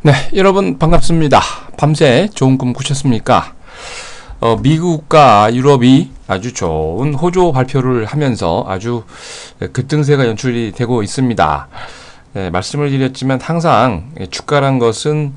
네, 여러분 반갑습니다. 밤새 좋은 꿈 꾸셨습니까? 미국과 유럽이 아주 좋은 호조 발표를 하면서 아주 급등세가 연출이 되고 있습니다. 말씀을 드렸지만 항상 주가란 것은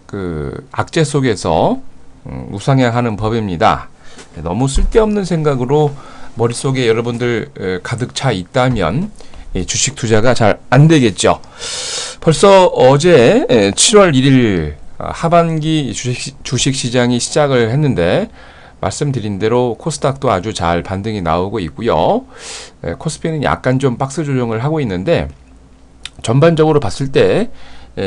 그 악재 속에서 우상향하는 법입니다. 너무 쓸데없는 생각으로 머릿속에 여러분들 가득 차 있다면 주식 투자가 잘 안 되겠죠. 벌써 어제 7월 1일 하반기 주식 시장이 시작을 했는데 말씀드린 대로 코스닥도 아주 잘 반등이 나오고 있고요. 코스피는 약간 좀 박스 조정을 하고 있는데 전반적으로 봤을 때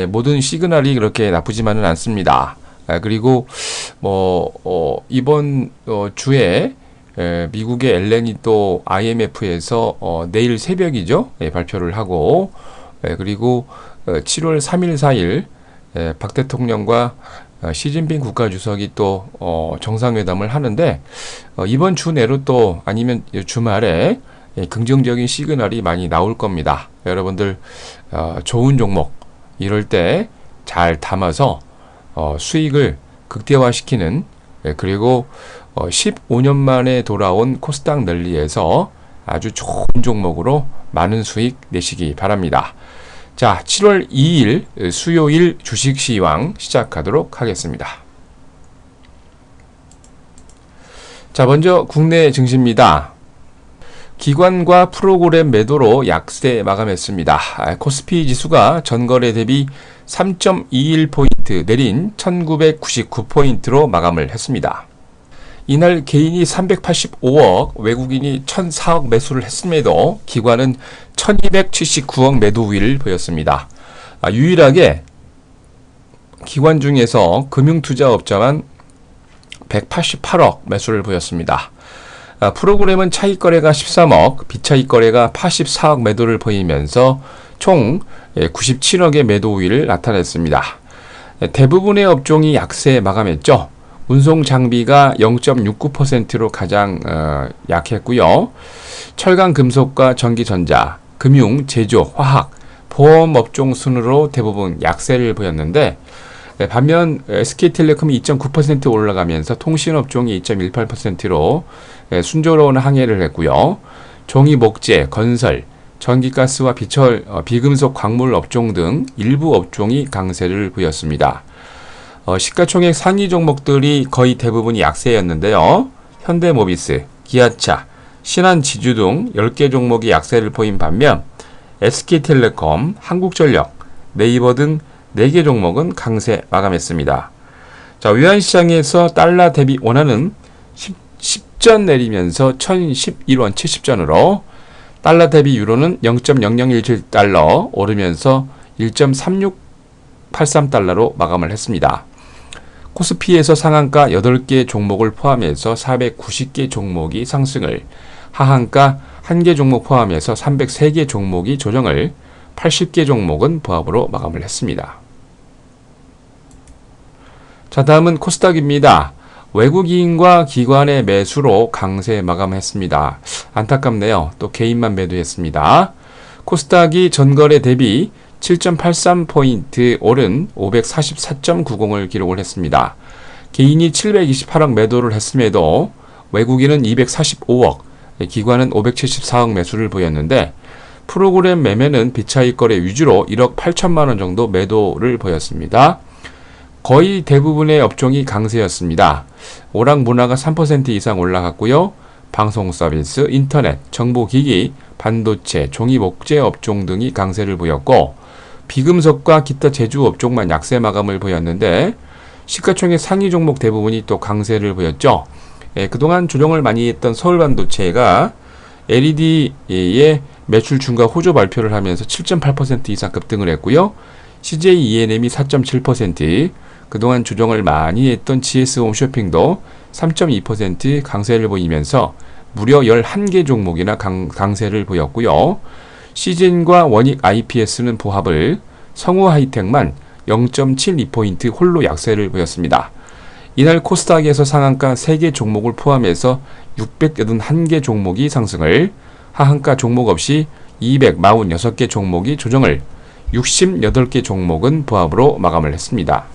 모든 시그널이 그렇게 나쁘지만은 않습니다. 그리고 이번 주에 미국의 엘렌이 또 IMF에서 내일 새벽이죠. 발표를 하고 그리고 7월 3일 4일 박 대통령과 시진핑 국가주석이 또 정상회담을 하는데 이번 주 내로 또 아니면 주말에 긍정적인 시그널이 많이 나올 겁니다. 여러분들 좋은 종목 이럴 때 잘 담아서 수익을 극대화시키는 그리고 15년 만에 돌아온 코스닥 랠리에서 아주 좋은 종목으로 많은 수익 내시기 바랍니다. 자, 7월 2일 수요일 주식시황 시작하도록 하겠습니다. 자, 먼저 국내 증시입니다. 기관과 프로그램 매도로 약세 마감했습니다. 코스피 지수가 전거래 대비 3.21포인트 내린 1999포인트로 마감을 했습니다. 이날 개인이 385억, 외국인이 1004억 매수를 했음에도 기관은 1279억 매도 우위를 보였습니다. 유일하게 기관 중에서 금융투자업자만 188억 매수를 보였습니다. 프로그램은 차익거래가 13억, 비차익거래가 84억 매도를 보이면서 총 97억의 매도 우위를 나타냈습니다. 대부분의 업종이 약세 마감했죠. 운송 장비가 0.69%로 가장 약했고요. 철강 금속과 전기전자, 금융, 제조, 화학, 보험 업종 순으로 대부분 약세를 보였는데 반면 SK텔레콤이 2.9% 올라가면서 통신업종이 2.18%로 순조로운 항해를 했고요. 종이 목재, 건설, 전기가스와 비금속 광물 업종 등 일부 업종이 강세를 보였습니다. 시가총액 상위 종목들이 거의 대부분이 약세였는데요. 현대모비스, 기아차, 신한지주 등 10개 종목이 약세를 보인 반면 SK텔레콤, 한국전력, 네이버 등 4개 종목은 강세 마감했습니다. 자, 외환시장에서 달러 대비 원화는 10전 내리면서 1011원 70전으로 달러 대비 유로는 0.0017달러 오르면서 1.3683달러로 마감을 했습니다. 코스피에서 상한가 8개 종목을 포함해서 490개 종목이 상승을, 하한가 1개 종목 포함해서 303개 종목이 조정을, 80개 종목은 보합으로 마감을 했습니다. 자, 다음은 코스닥입니다. 외국인과 기관의 매수로 강세 마감했습니다. 안타깝네요. 또 개인만 매도했습니다. 코스닥이 전거래 대비 7.83포인트 오른 544.90을 기록을 했습니다. 개인이 728억 매도를 했음에도 외국인은 245억, 기관은 574억 매수를 보였는데 프로그램 매매는 비차익 거래 위주로 1억 8천만원 정도 매도를 보였습니다. 거의 대부분의 업종이 강세였습니다. 오락문화가 3% 이상 올라갔고요. 방송 서비스, 인터넷, 정보기기, 반도체, 종이 목재 업종 등이 강세를 보였고 비금속과 기타 제조 업종만 약세 마감을 보였는데 시가총액 상위 종목 대부분이 또 강세를 보였죠. 그동안 조정을 많이 했던 서울반도체가 LED의 매출 증가 호조 발표를 하면서 7.8% 이상 급등을 했고요. CJ ENM이 4.7%, 그동안 조정을 많이 했던 GS홈쇼핑도 3.2% 강세를 보이면서 무려 11개 종목이나 강세를 보였고요. 시즌과 원익 IPS는 보합을, 성우하이텍만 0.72포인트 홀로 약세를 보였습니다. 이날 코스닥에서 상한가 3개 종목을 포함해서 681개 종목이 상승을, 하한가 종목 없이 246개 종목이 조정을, 68개 종목은 보합으로 마감을 했습니다.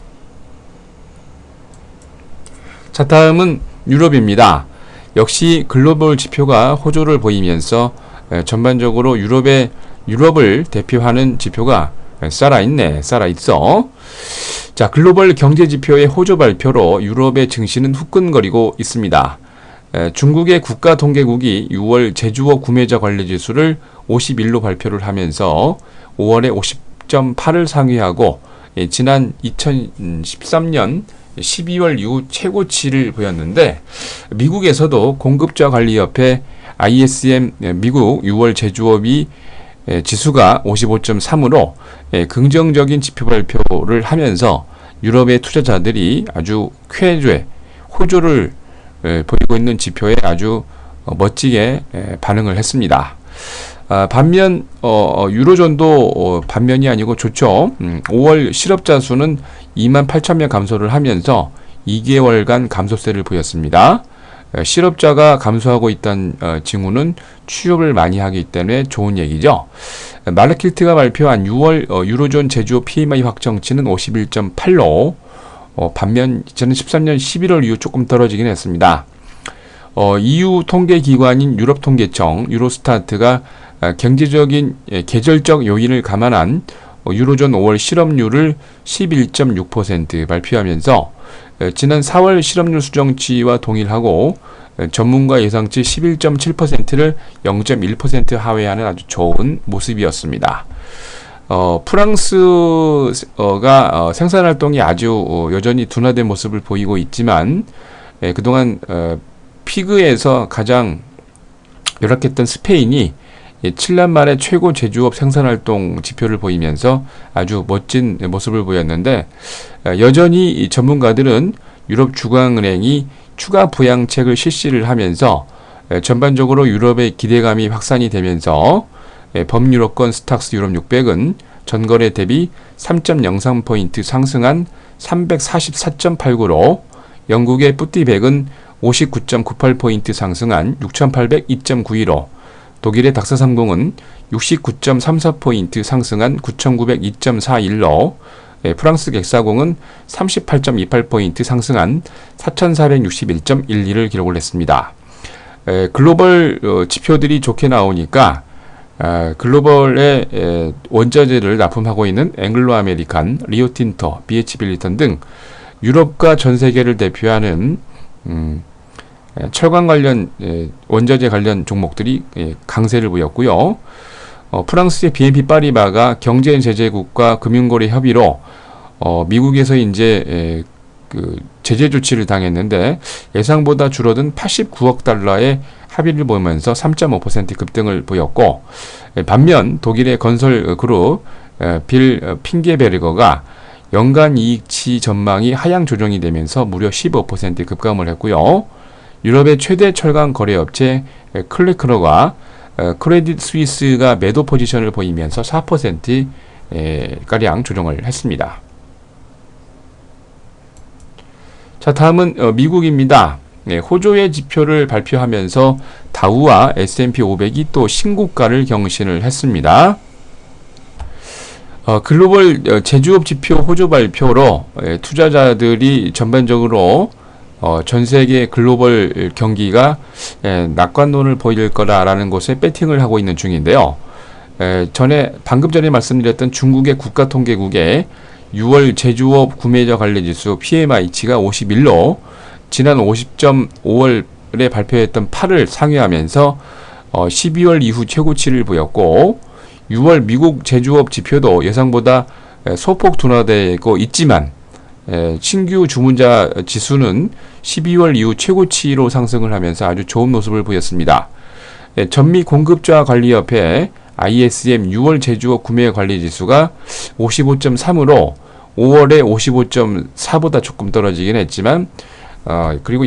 자, 다음은 유럽입니다. 역시 글로벌 지표가 호조를 보이면서 전반적으로 유럽을 대표하는 지표가 살아있어. 자, 글로벌 경제 지표의 호조 발표로 유럽의 증시는 후끈거리고 있습니다. 중국의 국가통계국이 6월 제조업 구매자 관리 지수를 51로 발표를 하면서 5월에 50.8을 상회하고 지난 2013년 12월 이후 최고치를 보였는데, 미국에서도 공급자관리협회 ISM 미국 6월 제조업이 지수가 55.3으로 긍정적인 지표 발표를 하면서 유럽의 투자자들이 아주 쾌죄, 호조를 보이고 있는 지표에 아주 멋지게 반응을 했습니다. 반면 유로존도 반면이 아니고 좋죠. 5월 실업자 수는 28,000명 감소를 하면서 2개월간 감소세를 보였습니다. 실업자가 감소하고 있다는 징후는 취업을 많이 하기 때문에 좋은 얘기죠. 마르킬트가 발표한 6월 유로존 제조업 PMI 확정치는 51.8로 반면 2013년 11월 이후 조금 떨어지긴 했습니다. EU 통계기관인 유럽통계청 유로스타트가 경제적인 계절적 요인을 감안한 유로존 5월 실업률을 11.6% 발표하면서 지난 4월 실업률 수정치와 동일하고 전문가 예상치 11.7%를 0.1% 하회하는 아주 좋은 모습이었습니다. 프랑스가 생산활동이 아주 여전히 둔화된 모습을 보이고 있지만 그동안 피그에서 가장 열악했던 스페인이 7년 만에 최고 제조업 생산활동 지표를 보이면서 아주 멋진 모습을 보였는데, 여전히 전문가들은 유럽 중앙은행이 추가 부양책을 실시를 하면서 전반적으로 유럽의 기대감이 확산이 되면서 범유럽권 스탁스 유럽 600은 전거래 대비 3.03포인트 상승한 344.89로, 영국의 뿌띠 100은 59.98포인트 상승한 6,802.92로, 독일의 닥사30은 69.34포인트 상승한 9,902.41로, 프랑스 객사공은 38.28포인트 상승한 4,461.12를 기록을 했습니다. 글로벌 지표들이 좋게 나오니까 글로벌의 원자재를 납품하고 있는 앵글로 아메리칸, 리오틴토, BH 빌리턴 등 유럽과 전 세계를 대표하는 철강 관련 원자재 관련 종목들이 강세를 보였고요. 프랑스의 BNP 파리바가 경제 제재국과 금융거래 협의로 미국에서 이제 그 제재 조치를 당했는데 예상보다 줄어든 89억 달러의 합의를 보면서 3.5% 급등을 보였고, 반면 독일의 건설 그룹 빌 핑게베르거가 연간 이익치 전망이 하향 조정이 되면서 무려 15% 급감을 했고요. 유럽의 최대 철강 거래업체 클레크너가 크레딧 스위스가 매도 포지션을 보이면서 4% 가량 조정을 했습니다. 자, 다음은 미국입니다. 호조의 지표를 발표하면서 다우와 S&P 500이 또 신고가를 경신을 했습니다. 글로벌 제조업 지표 호조 발표로 투자자들이 전반적으로 전 세계 글로벌 경기가 낙관론을 보일 거라라는 것에 배팅을 하고 있는 중인데요. 방금 전에 말씀드렸던 중국의 국가통계국의 6월 제조업 구매자 관리지수 PMI치가 51로 지난 50.5월에 발표했던 8을 상회하면서 12월 이후 최고치를 보였고, 6월 미국 제조업 지표도 예상보다 소폭 둔화되고 있지만 신규 주문자 지수는 12월 이후 최고치로 상승을 하면서 아주 좋은 모습을 보였습니다. 전미 공급자 관리협회 ISM 6월 제조업 구매 관리 지수가 55.3으로 5월에 55.4보다 조금 떨어지긴 했지만 그리고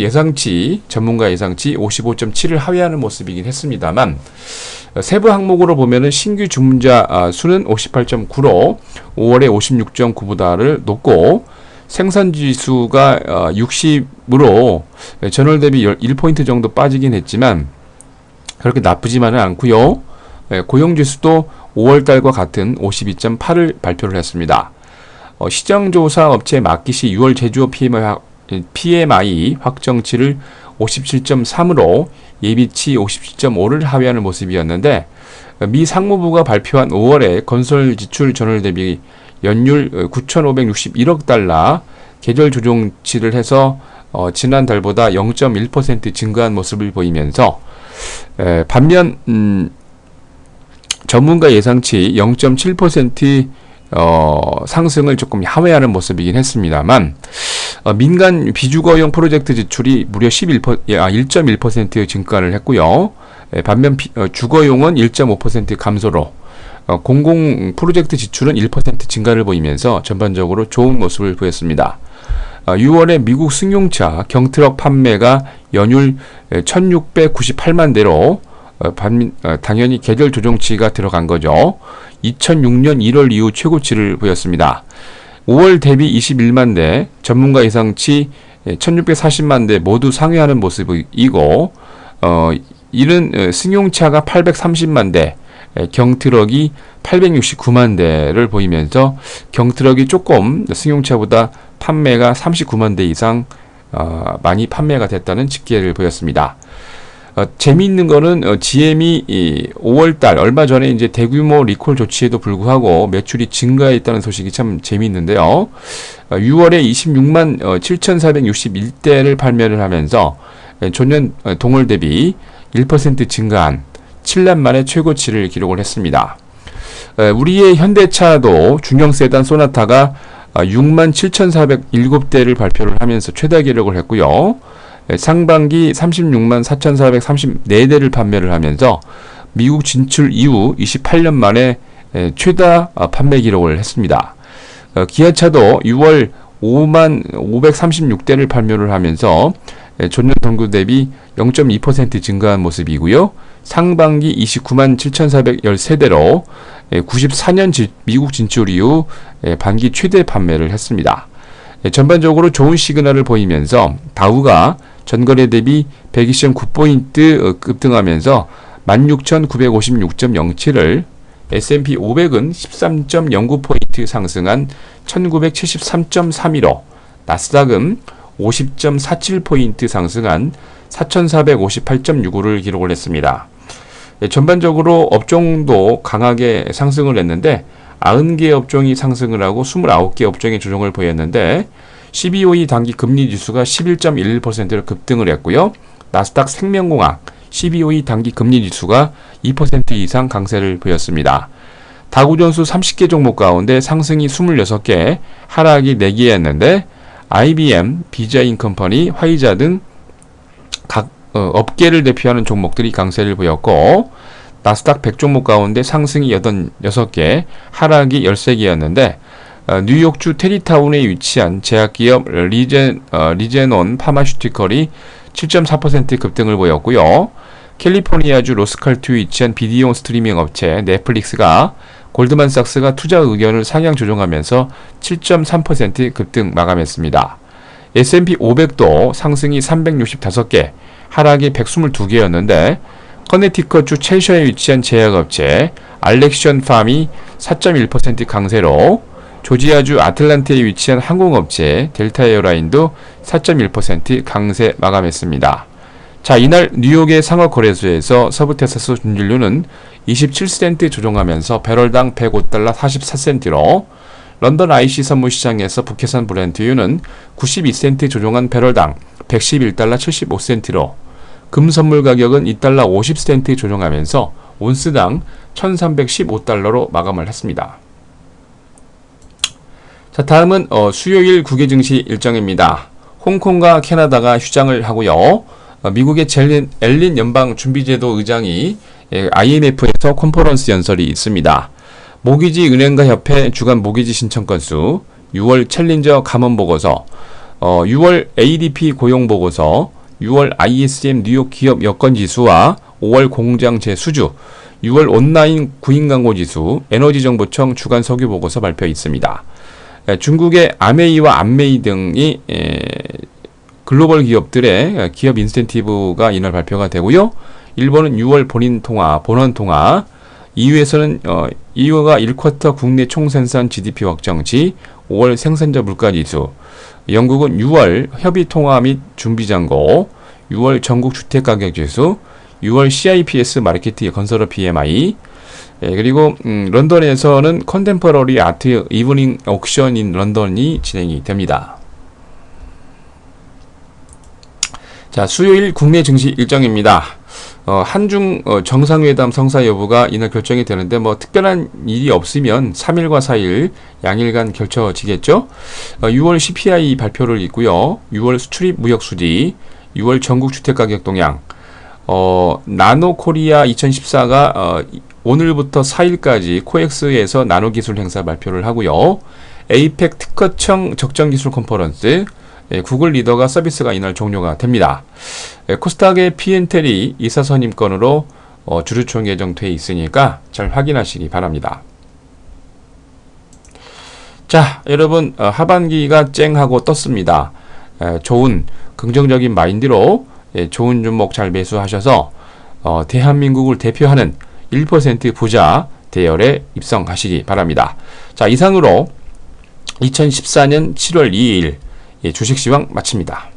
전문가 예상치 55.7을 하회하는 모습이긴 했습니다만, 세부 항목으로 보면은 신규 주문자 수는 58.9로 5월에 56.9보다를 높고, 생산지수가 60으로 전월 대비 1포인트 정도 빠지긴 했지만 그렇게 나쁘지만은 않고요. 고용지수도 5월달과 같은 52.8을 발표를 했습니다. 시장조사 업체 마킷이 6월 제조업 PMI 확정치를 57.3으로 예비치 57.5를 하회하는 모습이었는데, 미 상무부가 발표한 5월에 건설 지출 전월 대비 연율 9,561억 달러 계절 조정치를 해서 지난달보다 0.1% 증가한 모습을 보이면서, 반면 전문가 예상치 0.7% 상승을 조금 하회하는 모습이긴 했습니다만, 민간 비주거용 프로젝트 지출이 무려 1.1% 증가를 했고요. 반면 주거용은 1.5% 감소로 공공 프로젝트 지출은 1% 증가를 보이면서 전반적으로 좋은 모습을 보였습니다. 6월에 미국 승용차 경트럭 판매가 연율 1698만 대로 당연히 계절 조정치가 들어간 거죠. 2006년 1월 이후 최고치를 보였습니다. 5월 대비 21만 대, 전문가 예상치 1640만 대 모두 상회하는 모습이고, 이는 승용차가 830만 대, 경트럭이 869만 대를 보이면서 경트럭이 조금 승용차보다 판매가 39만 대 이상 많이 판매가 됐다는 집계를 보였습니다. 재미있는 거는 GM이 5월달 얼마 전에 이제 대규모 리콜 조치에도 불구하고 매출이 증가했다는 소식이 참 재미있는데요. 6월에 26만 7,461대를 판매를 하면서 전년 동월 대비 1% 증가한 7년 만에 최고치를 기록을 했습니다. 우리의 현대차도 중형 세단 소나타가 6만 7,407대를 발표를 하면서 최다 기록을 했고요. 상반기 36만 4,434대를 판매를 하면서 미국 진출 이후 28년 만에 최다 판매 기록을 했습니다. 기아차도 6월 5만 536대를 판매를 하면서 전년 동기 대비 0.2% 증가한 모습이고요. 상반기 29만 7,413대로 94년 미국 진출 이후 반기 최대 판매를 했습니다. 전반적으로 좋은 시그널을 보이면서 다우가 전거래 대비 120.9포인트 급등하면서 16,956.07을, S&P 500은 13.09포인트 상승한 1973.31로, 나스닥은 50.47포인트 상승한 4,458.65를 기록을 했습니다. 전반적으로 업종도 강하게 상승을 했는데 90개 업종이 상승을 하고 29개 업종이 조정을 보였는데, CBOE 단기 금리 지수가 11.11%로 급등을 했고요. 나스닥 생명공학 CBOE 단기 금리 지수가 2% 이상 강세를 보였습니다. 다우존스 30개 종목 가운데 상승이 26개, 하락이 4개였는데 IBM, 비자인컴퍼니, 화이자 등 각 업계를 대표하는 종목들이 강세를 보였고, 나스닥 100종목 가운데 상승이 6개, 하락이 13개였는데 뉴욕주 테리타운에 위치한 제약기업 리제논 파마슈티컬이 7.4% 급등을 보였고요. 캘리포니아주 로스칼트에 위치한 비디오 스트리밍 업체 넷플릭스가 골드만삭스가 투자 의견을 상향 조정하면서 7.3% 급등 마감했습니다. S&P 500도 상승이 365개, 하락이 122개였는데 커네티컷주 첼셔에 위치한 제약업체 알렉션 팜이 4.1% 강세로, 조지아주 아틀란타에 위치한 항공업체 델타 에어라인도 4.1% 강세 마감했습니다. 자, 이날 뉴욕의 상업거래소에서 서부 텍사스 준진료는 27센트 조정하면서 배럴당 105달러 44센트로, 런던 IC 선물시장에서 북해산 브렌트유는 92센트 조정한 배럴당 111달러 75센트로, 금 선물 가격은 2달러 50센트 조정하면서 온스당 1315달러로 마감을 했습니다. 자, 다음은 수요일 국외 증시 일정입니다. 홍콩과 캐나다가 휴장을 하고요. 미국의 앨린 연방준비제도 의장이 IMF에서 컨퍼런스 연설이 있습니다. 모기지 은행가 협회 주간 모기지 신청 건수, 6월 챌린저 감원 보고서, 6월 ADP 고용 보고서, 6월 ISM 뉴욕 기업 여건 지수와 5월 공장제 수주, 6월 온라인 구인 광고 지수, 에너지정보청 주간 석유 보고서 발표 있습니다. 중국의 아메이와 안메이 등이 글로벌 기업들의 기업 인센티브가 이날 발표가 되고요. 일본은 6월 본원 통화, EU에서는 EU가 1쿼터 국내 총생산 GDP 확정치, 5월 생산자 물가지수, 영국은 6월 협의 통화 및 준비 잔고, 6월 전국 주택 가격 지수, 6월 CIPS 마르케트 건설업 PMI, 그리고 런던에서는 컨템퍼러리 아트 이브닝 옥션 인 런던이 진행이 됩니다. 자, 수요일 국내 증시 일정입니다. 한중 정상회담 성사 여부가 이날 결정이 되는데 뭐 특별한 일이 없으면 3일과 4일 양일간 결쳐지겠죠. 6월 CPI 발표를 있고요. 6월 수출입 무역 수지, 6월 전국 주택 가격 동향, 나노코리아 2014가 오늘부터 4일까지 코엑스에서 나노기술 행사 발표를 하고요. 에이펙 특허청 적정기술 컨퍼런스, 구글 리더가 서비스가 이날 종료가 됩니다. 코스닥의 P&L이 이사선임권으로 주주총 예정돼 있으니까 잘 확인하시기 바랍니다. 자, 여러분, 하반기가 쨍하고 떴습니다. 좋은 긍정적인 마인드로 좋은 종목 잘 매수하셔서 대한민국을 대표하는 1% 부자 대열에 입성하시기 바랍니다. 자, 이상으로 2014년 7월 2일 주식시황 마칩니다.